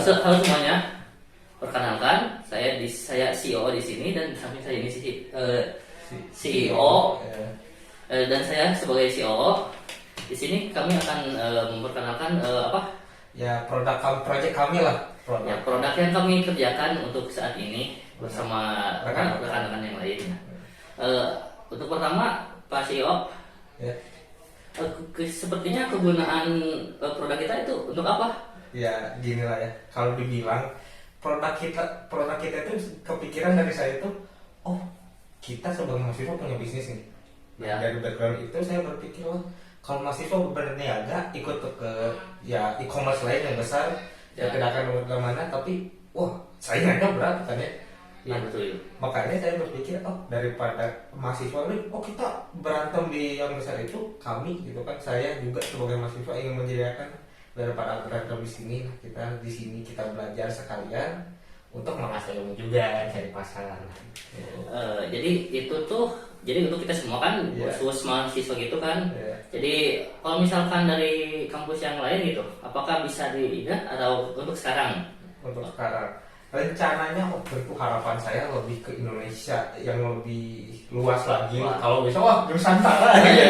Halo semuanya, perkenalkan saya CEO di sini dan di samping saya ini CEO dan saya sebagai CEO di sini kami akan memperkenalkan Ya project kami lah, produk yang kami kerjakan untuk saat ini bersama rekan-rekan yang lain. Untuk pertama Pak CEO, ya. sepertinya kegunaan produk kita itu untuk apa? Ya gini lah ya, kalau dibilang produk kita itu kepikiran dari saya itu, oh kita sebagai mahasiswa punya bisnis nih. Ya. Dari background itu saya berpikir, oh kalau mahasiswa berniaga ikut ke ya e-commerce lain yang besar, Ya. tidak akan kemana, tapi wah saingannya berat kan ya. Nah, betul. Makanya saya berpikir, oh daripada mahasiswa ini, oh kita berantem di yang besar itu, kami gitu kan, saya juga sebagai mahasiswa ingin menyediakan daripada berantem di sini, kita di sini kita belajar sekalian untuk mengasah ilmu juga cari pasar. Jadi untuk kita semua kan Iya. khusus mahasiswa gitu kan. Iya. Jadi kalau misalkan dari kampus yang lain gitu, apakah bisa diingat atau untuk sekarang? Untuk sekarang rencananya tentu harapan saya lebih ke Indonesia yang lebih luas lagi. Wah. Kalau bisa wah Nusantara ya.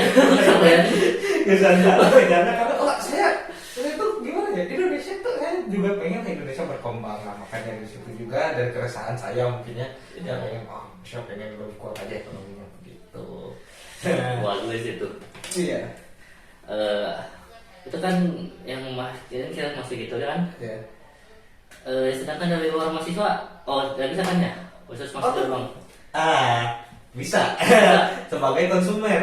Nusantara karena saya itu gimana ya, Indonesia tuh saya juga pengen Indonesia berkembang, nah makanya di situ juga dari keresahan saya mungkinnya ya pengen saya pengen lebih kuat aja ekonominya begitu. Bagus itu. Iya. Eh, itu kan yang kita masuk gitu kan. Ya. Sedangkan dari luar mahasiswa, tidak bisa kan ya? Khusus mahasiswa doang. Bisa sebagai konsumer.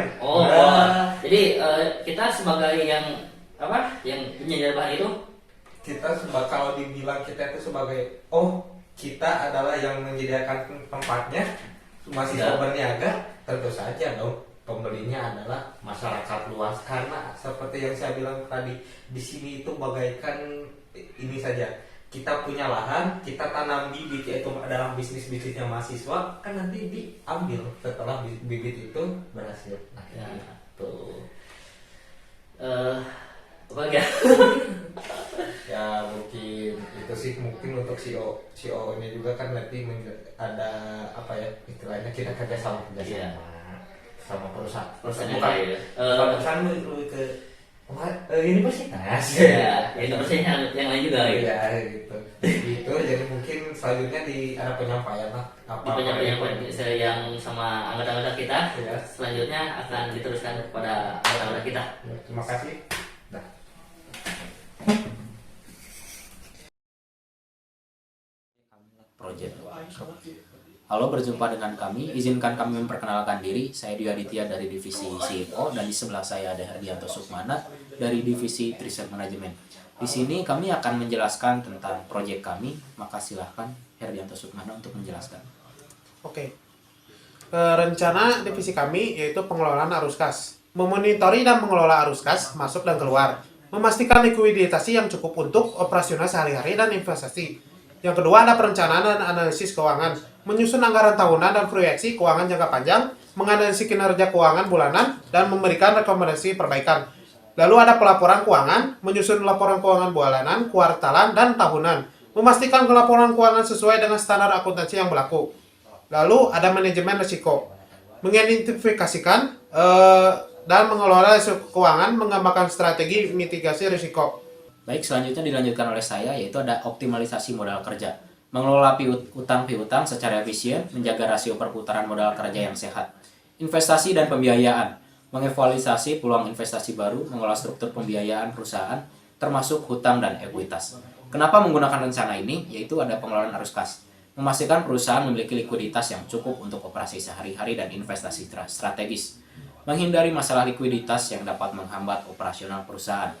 Jadi kita sebagai yang penyedia bahan itu. Kita kalau dibilang kita itu sebagai kita adalah yang menyediakan tempatnya, mahasiswa berniaga, tentu saja dong pembelinya adalah masyarakat luas, karena seperti yang saya bilang tadi, di sini itu bagaikan ini saja, kita punya lahan, kita tanam bibit, yaitu adalah bisnisnya mahasiswa, kan nanti diambil setelah bibit itu berhasil. Nah, Ya, tuh. Apa ya? Ya mungkin itu sih, mungkin untuk CEO ini juga kan nanti ada apa ya istilahnya, kita kerjasama Iya. sama perusahaan Perusahaan yang bukan lain. perusahaan lebih ke universitas Ya, itu persennya yang lain juga gitu. ya gitu gitu. Jadi mungkin selanjutnya ada penyampaian lah Di penyampaian yang sama anggota-anggota kita, ya. selanjutnya akan diteruskan kepada anggota-anggota kita. Terima kasih. Nah. Project. Halo, berjumpa dengan kami. Izinkan kami memperkenalkan diri. Saya Dwi Aditya dari divisi CEO dan di sebelah saya ada Herdianto Sukmana dari divisi Riset Manajemen. Di sini kami akan menjelaskan tentang proyek kami. Maka silahkan Herdianto Sukmana untuk menjelaskan. Oke. Rencana divisi kami yaitu pengelolaan arus kas. Memonitori dan mengelola arus kas masuk dan keluar. Memastikan likuiditas yang cukup untuk operasional sehari-hari dan investasi. Yang kedua ada perencanaan dan analisis keuangan, menyusun anggaran tahunan dan proyeksi keuangan jangka panjang, menganalisis kinerja keuangan bulanan, dan memberikan rekomendasi perbaikan. Lalu ada pelaporan keuangan, menyusun laporan keuangan bulanan, kuartalan, dan tahunan, memastikan laporan keuangan sesuai dengan standar akuntansi yang berlaku. Lalu ada manajemen risiko, mengidentifikasikan dan mengelola risiko keuangan, mengembangkan strategi mitigasi risiko. Baik, selanjutnya dilanjutkan oleh saya, yaitu ada optimalisasi modal kerja. Mengelola utang piutang secara efisien, menjaga rasio perputaran modal kerja yang sehat. Investasi dan pembiayaan, mengevaluasi peluang investasi baru, mengelola struktur pembiayaan perusahaan, termasuk hutang dan ekuitas. Kenapa menggunakan rencana ini? Yaitu ada pengelolaan arus kas. Memastikan perusahaan memiliki likuiditas yang cukup untuk operasi sehari-hari dan investasi strategis. Menghindari masalah likuiditas yang dapat menghambat operasional perusahaan.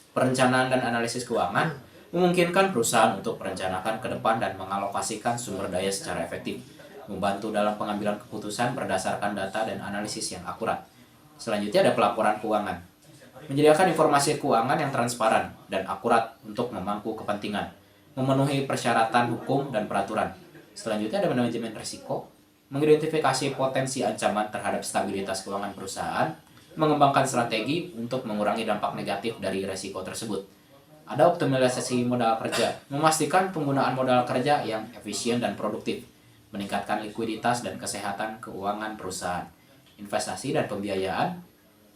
Perencanaan dan analisis keuangan memungkinkan perusahaan untuk merencanakan ke depan dan mengalokasikan sumber daya secara efektif, membantu dalam pengambilan keputusan berdasarkan data dan analisis yang akurat. Selanjutnya ada pelaporan keuangan, menyediakan informasi keuangan yang transparan dan akurat untuk memangku kepentingan, memenuhi persyaratan hukum dan peraturan. Selanjutnya ada manajemen risiko, mengidentifikasi potensi ancaman terhadap stabilitas keuangan perusahaan, mengembangkan strategi untuk mengurangi dampak negatif dari risiko tersebut. Ada optimalisasi modal kerja, memastikan penggunaan modal kerja yang efisien dan produktif, meningkatkan likuiditas dan kesehatan keuangan perusahaan. Investasi dan pembiayaan,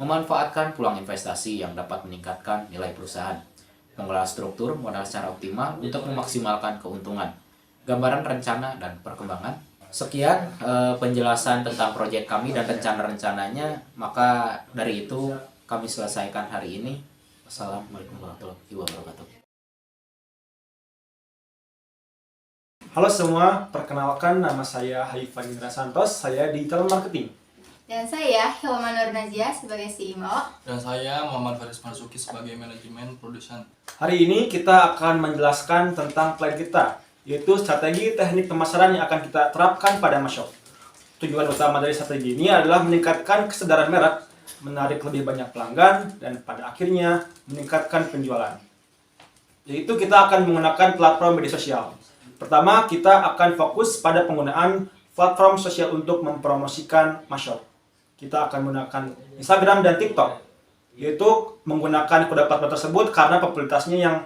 memanfaatkan peluang investasi yang dapat meningkatkan nilai perusahaan. Mengelola struktur modal secara optimal untuk memaksimalkan keuntungan. Gambaran rencana dan perkembangan. Sekian penjelasan tentang proyek kami dan rencana-rencananya. Maka dari itu kami selesaikan hari ini. Wassalamualaikum warahmatullahi wabarakatuh. Halo semua, perkenalkan nama saya Haifan Indra Santos, saya Digital Marketing. Dan saya Hilma Nur Nazia sebagai CEO. Dan saya Muhammad Faris Marzuki sebagai manajemen production. Hari ini kita akan menjelaskan tentang plan kita, yaitu strategi teknik pemasaran yang akan kita terapkan pada Mashop. Tujuan utama dari strategi ini adalah meningkatkan kesadaran merek, menarik lebih banyak pelanggan, dan pada akhirnya meningkatkan penjualan. Yaitu kita akan menggunakan platform media sosial. Pertama, kita akan fokus pada penggunaan platform sosial untuk mempromosikan Mashop. Kita akan menggunakan Instagram dan TikTok, yaitu menggunakan kedua platform tersebut karena popularitasnya yang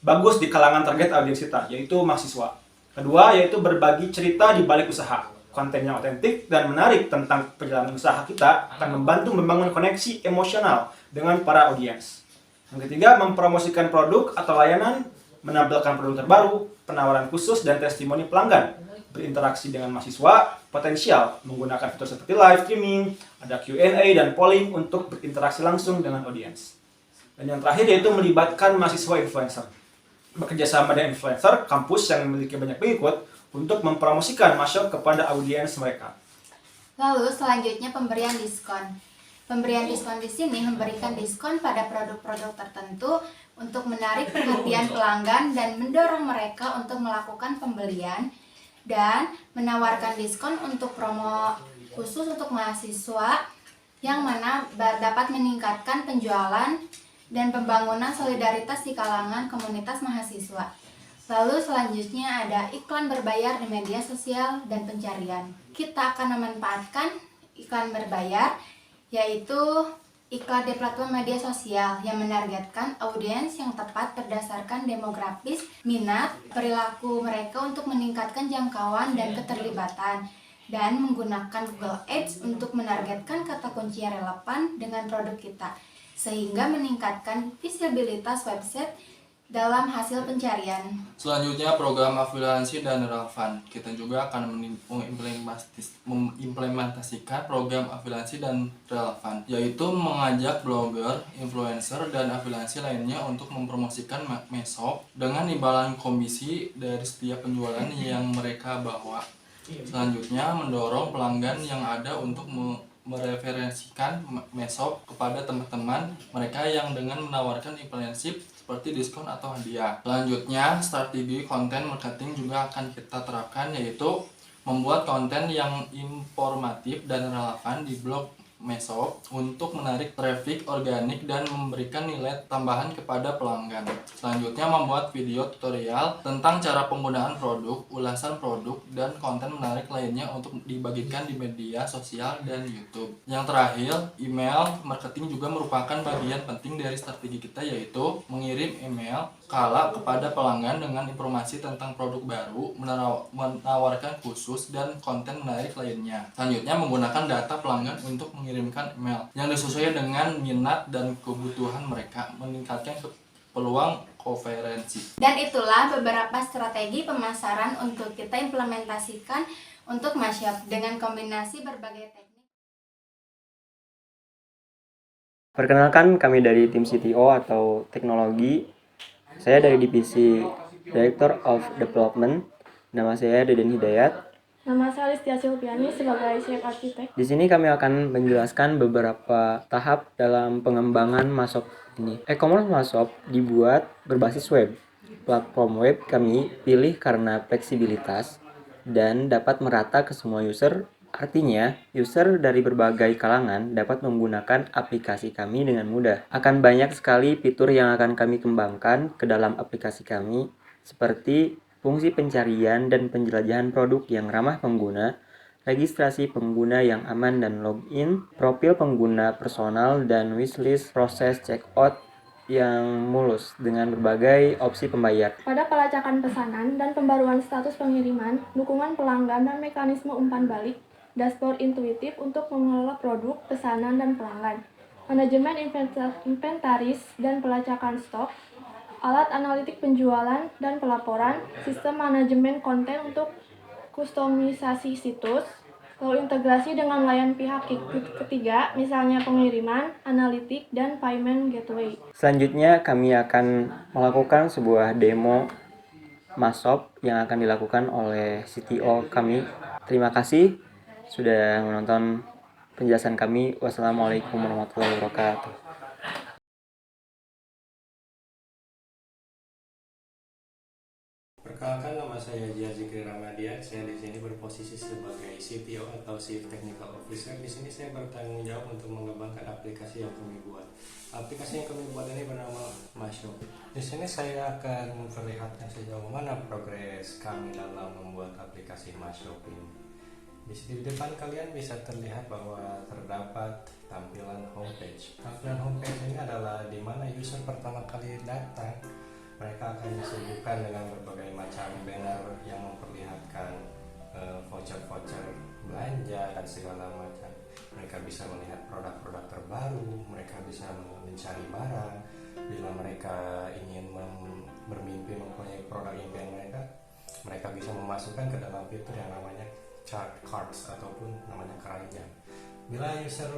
bagus di kalangan target audiens kita, yaitu mahasiswa. Kedua, yaitu berbagi cerita di balik usaha. Konten yang otentik dan menarik tentang perjalanan usaha kita akan membantu membangun koneksi emosional dengan para audiens. Yang ketiga, mempromosikan produk atau layanan, menampilkan produk terbaru, penawaran khusus, dan testimoni pelanggan. Berinteraksi dengan mahasiswa potensial menggunakan fitur seperti live streaming, ada Q&A dan polling untuk berinteraksi langsung dengan audiens. Dan yang terakhir yaitu melibatkan mahasiswa influencer. Bekerja sama dengan influencer kampus yang memiliki banyak pengikut untuk mempromosikan Mashop kepada audiens mereka. Lalu selanjutnya pemberian diskon. Pemberian diskon di sini memberikan diskon pada produk-produk tertentu untuk menarik perhatian pelanggan dan mendorong mereka untuk melakukan pembelian, dan menawarkan diskon untuk promo khusus untuk mahasiswa yang mana dapat meningkatkan penjualan dan pembangunan solidaritas di kalangan komunitas mahasiswa. Lalu selanjutnya ada iklan berbayar di media sosial dan pencarian. Kita akan memanfaatkan iklan berbayar, yaitu iklan di platform media sosial yang menargetkan audiens yang tepat berdasarkan demografis, minat, perilaku mereka untuk meningkatkan jangkauan dan keterlibatan, dan menggunakan Google Ads untuk menargetkan kata kunci yang relevan dengan produk kita, sehingga meningkatkan visibilitas website dalam hasil pencarian. Selanjutnya program afiliasi dan relevan. Kita juga akan mengimplementasikan program afiliasi dan relevan, yaitu mengajak blogger, influencer, dan afiliasi lainnya untuk mempromosikan Mashop dengan imbalan komisi dari setiap penjualan yang mereka bawa. Selanjutnya mendorong pelanggan yang ada untuk mereferensikan Mashop kepada teman-teman mereka yang dengan menawarkan influencer seperti diskon atau hadiah. Selanjutnya, strategi konten marketing juga akan kita terapkan, yaitu membuat konten yang informatif dan relevan di blog Mashop untuk menarik traffic organik dan memberikan nilai tambahan kepada pelanggan. Selanjutnya, membuat video tutorial tentang cara penggunaan produk, ulasan produk, dan konten menarik lainnya untuk dibagikan di media sosial dan YouTube. Yang terakhir, email marketing juga merupakan bagian penting dari strategi kita, yaitu mengirim email kala kepada pelanggan dengan informasi tentang produk baru, menawarkan khusus, dan konten menarik lainnya. Selanjutnya, menggunakan data pelanggan untuk mengirimkan email yang disesuaikan dengan minat dan kebutuhan mereka, meningkatkan peluang konferensi. Dan itulah beberapa strategi pemasaran untuk kita implementasikan untuk Mashop dengan kombinasi berbagai teknik. Perkenalkan, kami dari tim CTO atau teknologi. Saya dari divisi Director of Development. Nama saya Deden Hidayat. Nama saya Listia Silviani sebagai Chief Architect. Di sini kami akan menjelaskan beberapa tahap dalam pengembangan Mashop ini. E-commerce Mashop dibuat berbasis web. Platform web kami pilih karena fleksibilitas dan dapat merata ke semua user. Artinya, user dari berbagai kalangan dapat menggunakan aplikasi kami dengan mudah. Akan banyak sekali fitur yang akan kami kembangkan ke dalam aplikasi kami, seperti fungsi pencarian dan penjelajahan produk yang ramah pengguna, registrasi pengguna yang aman dan login, profil pengguna personal dan wishlist, proses checkout, yang mulus dengan berbagai opsi pembayar. Pada pelacakan pesanan dan pembaruan status pengiriman, dukungan pelanggan dan mekanisme umpan balik, dashboard intuitif untuk mengelola produk, pesanan, dan pelanggan, manajemen inventaris dan pelacakan stok, alat analitik penjualan dan pelaporan, sistem manajemen konten untuk kustomisasi situs, lalu integrasi dengan layan pihak ketiga, misalnya pengiriman, analitik, dan payment gateway. Selanjutnya kami akan melakukan sebuah demo Masop yang akan dilakukan oleh CTO kami. Terima kasih sudah menonton penjelasan kami. Wassalamualaikum warahmatullahi wabarakatuh. Perkenalkan, nama saya Jia Zikri Ramadian. Saya di sini berposisi sebagai CTO atau Chief Technical Officer. Di sini saya bertanggung jawab untuk mengembangkan aplikasi yang kami buat. Aplikasi yang kami buat ini bernama Masop. Di sini saya akan memperlihatkan sejauh mana progres kami dalam membuat aplikasi Masop ini. Di sini di depan kalian bisa terlihat bahwa terdapat tampilan homepage. Tampilan homepage ini adalah di mana user pertama kali datang, mereka akan disuguhkan dengan berbagai macam banner yang memperlihatkan voucher-voucher belanja dan segala macam. Mereka bisa melihat produk-produk terbaru, mereka bisa mencari barang. Bila mereka ingin bermimpi mempunyai produk impian mereka, mereka bisa memasukkan ke dalam fitur yang namanya chart cards ataupun namanya keranjang. Bila user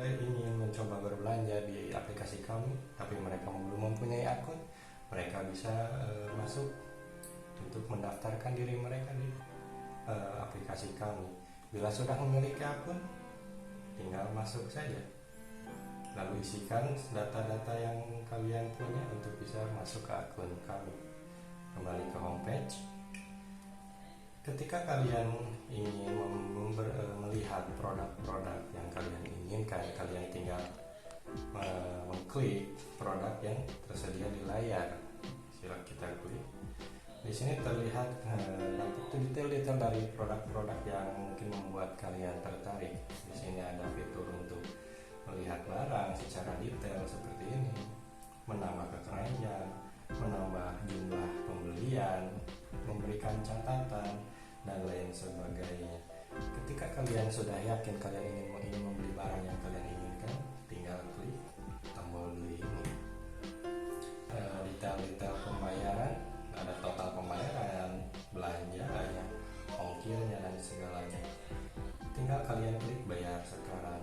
ingin mencoba berbelanja di aplikasi kami, tapi mereka belum mempunyai akun, mereka bisa masuk untuk mendaftarkan diri mereka di aplikasi kami. Bila sudah memiliki akun, tinggal masuk saja, lalu isikan data-data yang kalian punya untuk bisa masuk ke akun kami. Kembali ke homepage. Ketika kalian ingin melihat produk-produk yang kalian inginkan, kalian tinggal mengklik produk yang tersedia di layar. Silakan kita klik. Di sini terlihat detail-detail dari produk-produk yang mungkin membuat kalian tertarik. Di sini ada fitur untuk melihat barang secara detail seperti ini, menambah ke keranjang, menambah jumlah pembelian, memberikan catatan, dan lain sebagainya. Ketika kalian sudah yakin kalian ingin membeli barang yang kalian inginkan, tinggal klik tombol beli ini. Detail-detail pembayaran, ada total pembayaran, belanjanya, ongkirnya, dan segalanya. Tinggal kalian klik bayar sekarang.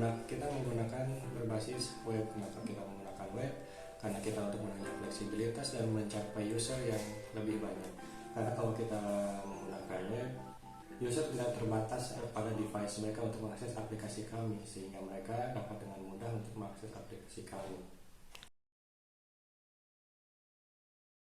Nah, kita menggunakan berbasis web. Kenapa kita menggunakan web? Karena kita untuk menunjukkan fleksibilitas dan mencapai user yang lebih banyak. Karena kalau kita menggunakan web, user tidak terbatas pada device mereka untuk mengakses aplikasi kami, sehingga mereka dapat dengan mudah untuk mengakses aplikasi kami.